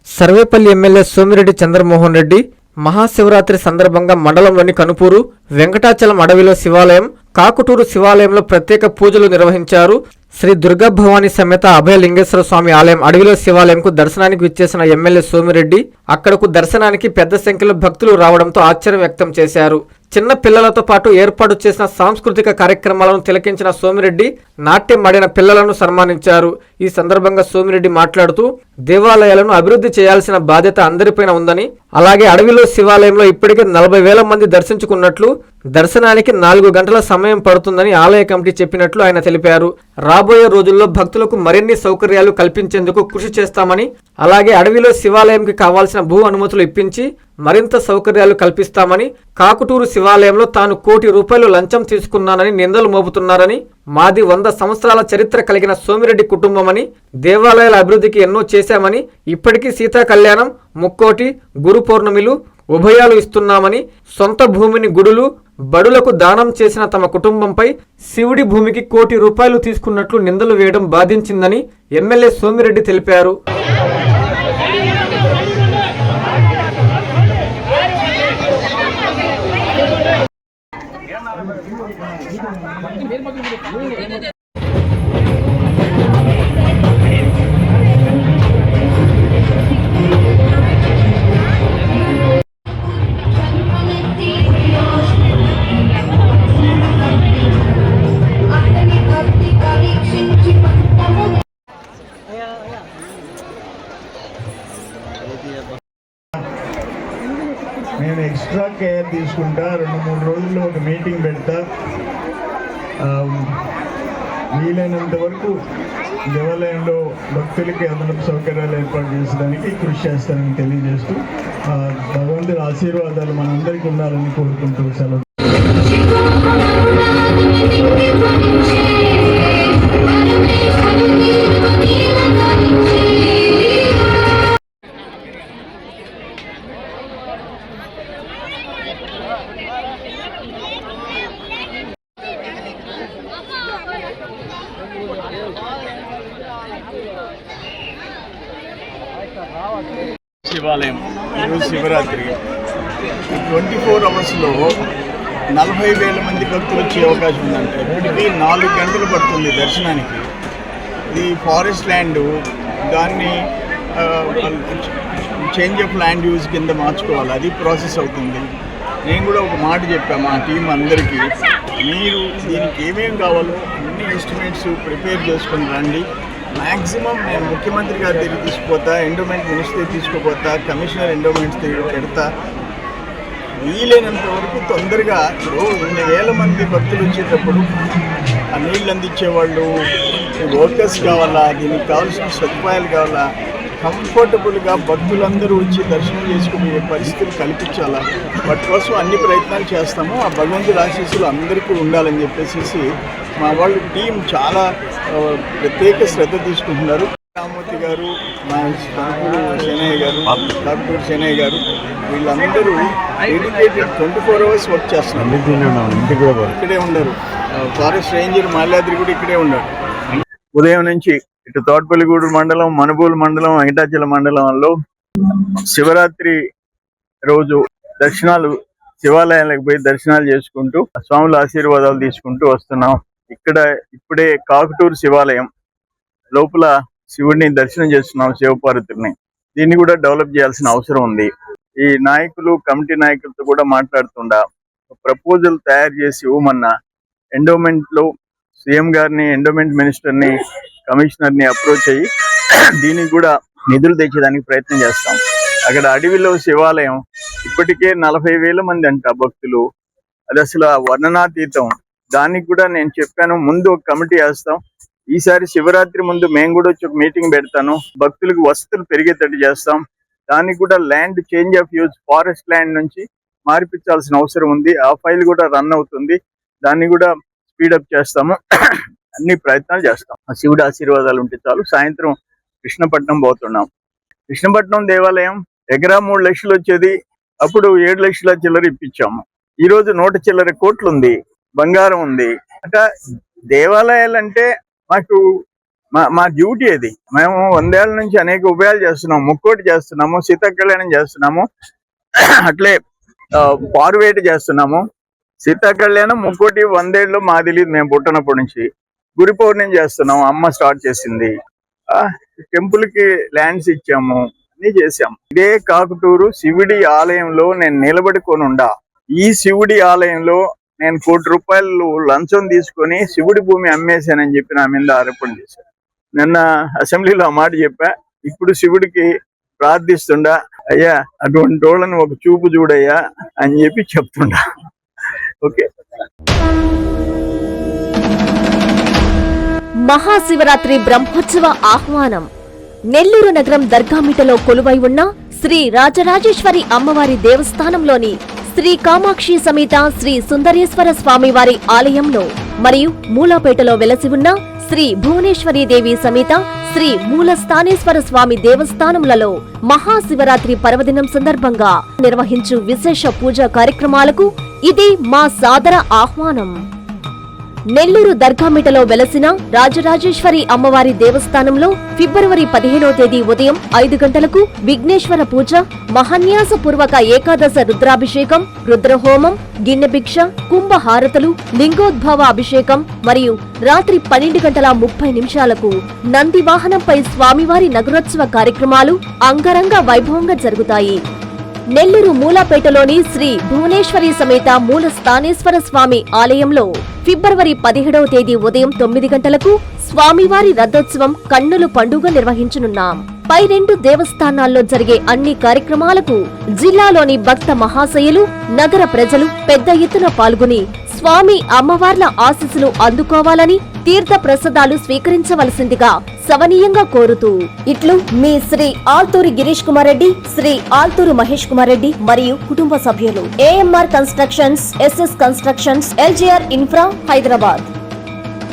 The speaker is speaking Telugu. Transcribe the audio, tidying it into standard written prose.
సర్వేపల్లి ఎమ్మెల్యే సోమిరెడ్డి చంద్రమోహన్ రెడ్డి మహాశివరాత్రి సందర్భంగా మండలంలోని కనుపూరు, వెంకటాచలం అడవిలో శివాలయం, కాకుటూరు శివాలయంలో ప్రత్యేక పూజలు నిర్వహించారు. శ్రీ దుర్గా భవానీ సమేత అభయలింగేశ్వర స్వామి ఆలయం అడవిలో శివాలయంకు దర్శనానికి విచ్చేసిన ఎమ్మెల్యే సోమిరెడ్డి అక్కడకు దర్శనానికి పెద్ద సంఖ్యలో భక్తులు రావడంతో ఆశ్చర్యం వ్యక్తం చేశారు. చిన్న పిల్లలతో పాటు ఏర్పాటు చేసిన సాంస్కృతిక కార్యక్రమాలను తిలకించిన సోమిరెడ్డి నాట్యం ఆడిన పిల్లలను సన్మానించారు. ఈ సందర్భంగా సోమిరెడ్డి మాట్లాడుతూ దేవాలయాలను అభివృద్ధి చేయాల్సిన బాధ్యత అందరిపైన ఉందని, అలాగే అడవిలో శివాలయంలో ఇప్పటికే 40,000 మంది దర్శించుకున్నట్లు, దర్శనానికి 4 గంటల సమయం పడుతుందని ఆలయ కమిటీ చెప్పినట్లు ఆయన తెలిపారు. రాబోయే రోజుల్లో భక్తులకు మరిన్ని సౌకర్యాలు కల్పించేందుకు కృషి చేస్తామని, అలాగే అడవిలో శివాలయంకి కావాల్సిన భూ అనుమతులు ఇప్పించి మరింత సౌకర్యాలు కల్పిస్తామని, కాకుటూరు శివాలయంలో తాను ₹1 కోటి లంచం తీసుకున్నానని నిందలు మోపుతున్నారని, మాది 100 సంవత్సరాల చరిత్ర కలిగిన సోమిరెడ్డి కుటుంబమని, దేవాలయాల అభివృద్ధికి ఎన్నో చేశామని, ఇప్పటికీ సీతా కళ్యాణం, ముక్కోటి, గురు పౌర్ణమిలు, ఉభయాలు ఇస్తున్నామని, సొంత భూమిని గుడులు, బడులకు దానం చేసిన తమ కుటుంబంపై శివుడి భూమికి ₹1 కోటి తీసుకున్నట్లు నిందలు వేయడం బాధించిందని ఎమ్మెల్యే సోమిరెడ్డి తెలిపారు. నేను ఎక్స్ట్రా కేర్ తీసుకుంటా. 2-3 రోజుల్లో ఒక మీటింగ్ పెడతా. వీలైనంత వరకు దేవాలయంలో భక్తులకి అదనపు సౌకర్యాలు ఏర్పాటు చేసడానికి కృషి చేస్తానని తెలియజేస్తూ భగవంతుడి ఆశీర్వాదాలు మనందరికీ ఉండాలని కోరుకుంటూ సెలవు. శివాలయం ఈరోజు శివరాత్రి 24 అవర్స్లో 40,000 మంది భక్తులు వచ్చే అవకాశం ఉందంటే ఇప్పటికీ 4 గంటలు పడుతుంది దర్శనానికి. ఇది ఫారెస్ట్ ల్యాండ్, దాన్ని చేంజ్ ఆఫ్ ల్యాండ్ యూజ్ కింద మార్చుకోవాలి, అది ప్రాసెస్ అవుతుంది. నేను కూడా ఒక మాట చెప్పాను మా టీం అందరికీ, మీరు దీనికి ఏమేమి కావాలో అన్ని ఎస్టిమేట్స్ ప్రిపేర్ చేసుకొని రండి. మ్యాక్సిమం నేను ముఖ్యమంత్రి గారి దగ్గర తీసుకుపోతా, ఎండోమెంట్ మినిస్టర్ తీసుకుపోతా, కమిషనర్ ఎండోమెంట్స్ దగ్గర పెడతా. వీలైనంత వరకు తొందరగా ఇప్పుడు 2,000 మంది భక్తులు వచ్చేటప్పుడు ఆ నీళ్ళు అందించేవాళ్ళు, వర్కర్స్ కావాలా, దీనికి కావాల్సిన సదుపాయాలు కావాలా, కంఫర్టబుల్గా భక్తులందరూ వచ్చి దర్శనం చేసుకునే పరిస్థితులు కల్పించాలా, వాటి కోసం అన్ని ప్రయత్నాలు చేస్తాము. ఆ భగవంతుడి ఆశీస్సులు అందరికీ ఉండాలని చెప్పేసి మా వాళ్ళు టీం చాలా ప్రత్యేక శ్రద్ధ తీసుకుంటున్నారు. రామూర్తి గారు, మా సేనయ్య గారు, డాక్టర్ సేనయ్య గారు, వీళ్ళందరూ డెడికేటెడ్ 24 అవర్స్ వర్క్ చేస్తున్నారు. ఇక్కడే ఉన్నారు. ఫారెస్ట్ రేంజర్ మాల్యాద్రి కూడా ఇక్కడే ఉన్నారు. ఉదయం నుంచి ఇటు తోటపల్లిగూడూరు మండలం, మనుబోలు మండలం, వెంకటాచలం మండలంలో శివరాత్రి రోజు దర్శనాలు, శివాలయాలకు పోయి దర్శనాలు చేసుకుంటూ స్వాముల ఆశీర్వాదాలు తీసుకుంటూ వస్తున్నాం. ఇక్కడ ఇప్పుడే కాకుటూరు శివాలయం లోపల శివుడిని దర్శనం చేస్తున్నాం, శివపార్వతుల్ని. దీన్ని కూడా డెవలప్ చేయాల్సిన అవసరం ఉంది. ఈ నాయకులు, కమిటీ నాయకులతో కూడా మాట్లాడుతుండా ప్రపోజల్ తయారు చేసి ఇవ్వమన్నా ఎండోమెంట్ లో సీఎం గారిని, ఎండోమెంట్ మినిస్టర్ని, కమిషనర్ని అప్రోచ్ అయ్యి దీనికి కూడా నిధులు తెచ్చేదానికి ప్రయత్నం చేస్తాం. అక్కడ అడవిలో శివాలయం ఇప్పటికే 40,000 మంది అంట భక్తులు, అది అసలు వర్ణనాతీతం. దానికి కూడా నేను చెప్పాను, ముందు ఒక కమిటీ వేస్తాం, ఈసారి శివరాత్రి ముందు మేము కూడా వచ్చి ఒక మీటింగ్ పెడతాను, భక్తులకు వసతులు పెరిగేటట్టు చేస్తాం. దానికి కూడా land change of use, forest land నుంచి మార్పించాల్సిన అవసరం ఉంది. ఆ ఫైల్ కూడా రన్ అవుతుంది, దాన్ని కూడా స్పీడప్ చేస్తాము. అన్ని ప్రయత్నాలు చేస్తాం. శివుడి ఆశీర్వాదాలు ఉంటే చాలు. సాయంత్రం కృష్ణపట్నం పోతున్నాం. కృష్ణపట్నం దేవాలయం ఎకరా 3 లక్షలు వచ్చేది, అప్పుడు 7 లక్షల చిల్లర ఇప్పించాము. ఈ రోజు 100 చిల్లర కోట్లు ఉంది, బంగారం ఉంది. అంటే దేవాలయాలంటే మాకు మా డ్యూటీ అది. మేము 100 ఏళ్ల నుంచి అనేక ఉపాయాలు చేస్తున్నాము, ముక్కోటి చేస్తున్నాము, సీతాకళ్యాణం చేస్తున్నాము, అట్లే పారువేట చేస్తున్నాము. సీతాకళ్యాణం ముక్కోటి 100 ఏళ్ళు మాకు తెలియదు, మేము పుట్టినప్పటి నుంచి. గురి పౌర్ణమి చేస్తున్నాము, అమ్మ స్టార్ట్ చేసింది. టెంపుల్ కి ల్యాండ్స్ ఇచ్చాము, అన్ని చేసాము. ఇదే కాకుటూరు శివుడి ఆలయంలో నేను నిలబడుకొని ఉండా. ఈ శివుడి ఆలయంలో నేను ₹1 కోటి లంచం తీసుకొని శివుడి భూమి అమ్మేశానని చెప్పి నా మీద ఆరోపణ చేశాను. నిన్న అసెంబ్లీలో ఆ మాట చెప్పా. ఇప్పుడు శివుడికి ప్రార్థిస్తుండా, అయ్యా అటువంటి వాళ్ళని ఒక చూపు చూడయ్యా అని చెప్పి చెప్తుండా. ఓకే. మహాశివరాత్రి బ్రహ్మోత్సవ ఆహ్వానం. నెల్లూరు నగరం దర్గామిటలో కొలువై ఉన్న శ్రీ రాజరాజేశ్వరి అమ్మవారి దేవస్థానంలోని శ్రీ కామాక్షి సమేత శ్రీ సుందరేశ్వర స్వామివారి ఆలయంలో మరియు మూలాపేటలో వెలసి ఉన్న శ్రీ భువనేశ్వరీ దేవి సమేత శ్రీ మూలస్థానేశ్వర స్వామి దేవస్థానములలో మహాశివరాత్రి పర్వదినం సందర్భంగా నిర్వహించు విశేష పూజా కార్యక్రమాలకు ఇది మా సాదర ఆహ్వానం. నెల్లూరు దర్గామిటలో వెలసిన రాజరాజేశ్వరి అమ్మవారి దేవస్థానంలో ఫిబ్రవరి 15వ తేదీ ఉదయం 5 గంటలకు విఘ్నేశ్వర పూజ, మహాన్యాసపూర్వక ఏకాదశ రుద్రాభిషేకం, రుద్రహోమం, గిన్నె భిక్ష, కుంభహారతులు, లింగోద్భవ అభిషేకం మరియు రాత్రి 12:30 నంది వాహనంపై స్వామివారి నగరోత్సవ కార్యక్రమాలు అంగరంగ వైభవంగా జరుగుతాయి. నెల్లూరు మూలాపేటలోని శ్రీ భువనేశ్వరి సమేత మూల స్థానేశ్వర స్వామి ఆలయంలో ఫిబ్రవరి 17వ తేదీ ఉదయం 9 గంటలకు స్వామివారి రథోత్సవం కన్నుల పండుగ నిర్వహించనున్నాం. పై 2 దేవస్థానాల్లో జరిగే అన్ని కార్యక్రమాలకు జిల్లాలోని భక్త మహాశయులు, నగర ప్రజలు పెద్ద ఎత్తున పాల్గొని స్వామి అమ్మవార్ల ఆశీస్సులు అందుకోవాలని, తీర్థ ప్రసాదాలు స్వీకరించవలసిందిగా సవనీయంగా కోరుతూ ఇట్లు మీ శ్రీ ఆల్తూరి గిరీష్ కుమార్ రెడ్డి, శ్రీ ఆల్తూరు మహేష్ కుమార్ రెడ్డి మరియు కుటుంబ సభ్యులు. AMR constructions, SS constructions, LGR infra, Hyderabad.